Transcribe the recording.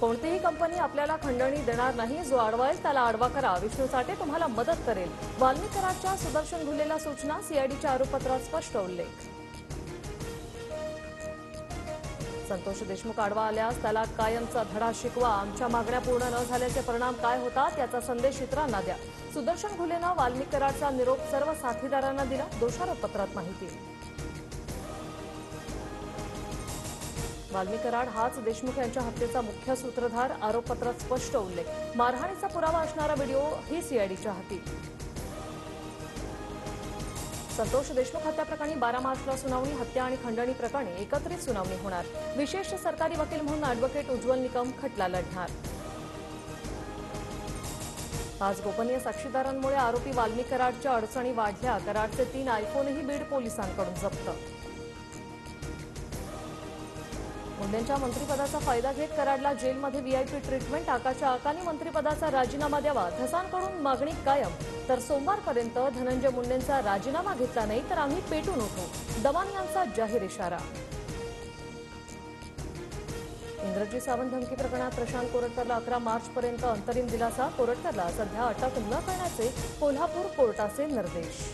कोणतीही कंपनी आपल्याला खंडणी देणार नाही. जो अडवाईल त्याला आडवा करा. विष्णू साठे तुम्हाला मदत करेल. वाल्मी कराडच्या सुदर्शन घुलेला सूचना. सीआयडीच्या आरोपपत्रात स्पष्ट उल्लेख. संतोष देशमुख आडवा आल्यास त्याला कायमचा धडा शिकवा. आमच्या मागण्या पूर्ण न झाल्याचे परिणाम काय होतात याचा संदेश इतरांना द्या. सुदर्शन घुलेनं वाल्मी कराडचा निरोप सर्व साथीदारांना दिला. दोषारोपपत्रात माहिती. वाल्मी कराड हाच देशमुख यांच्या हत्येचा मुख्य सूत्रधार. आरोपपत्रात स्पष्ट उल्लेख. मारहाणीचा पुरावा असणारा व्हिडिओ ही सीआयडीच्या हाती. संतोष देशमुख हत्या प्रकरणी 12 मार्चला सुनावणी. हत्या आणि खंडणी प्रकरणी एकत्रित सुनावणी होणार. विशेष सरकारी वकील म्हणून अॅडव्होकेट उज्ज्वल निकम खटला लढणार. आज गोपनीय साक्षीदारांमुळे आरोपी वाल्मी कराडच्या अडचणी वाढल्या. कराडचे 3 आयफोनही बीड पोलिसांकडून जप्त. मुंडेंच्या मंत्रिपदाचा फायदा घेत कराडला जेलमध्ये व्हीआयपी ट्रीटमेंट. आकाच्या आकांनी मंत्रिपदाचा राजीनामा द्यावा. धसांकडून मागणी कायम. तर सोमवारपर्यंत धनंजय मुंडेंचा राजीनामा घेतला नाही तर आम्ही पेटून उठू. दवान यांचा जाहीर इशारा. इंद्रजीत सावंत धमकी प्रकरणात प्रशांत कोरटकरला 11 मार्चपर्यंत अंतरिम दिलासा. कोरटकरला सध्या अटक न करण्याचे कोल्हापूर कोर्टाचे निर्देश.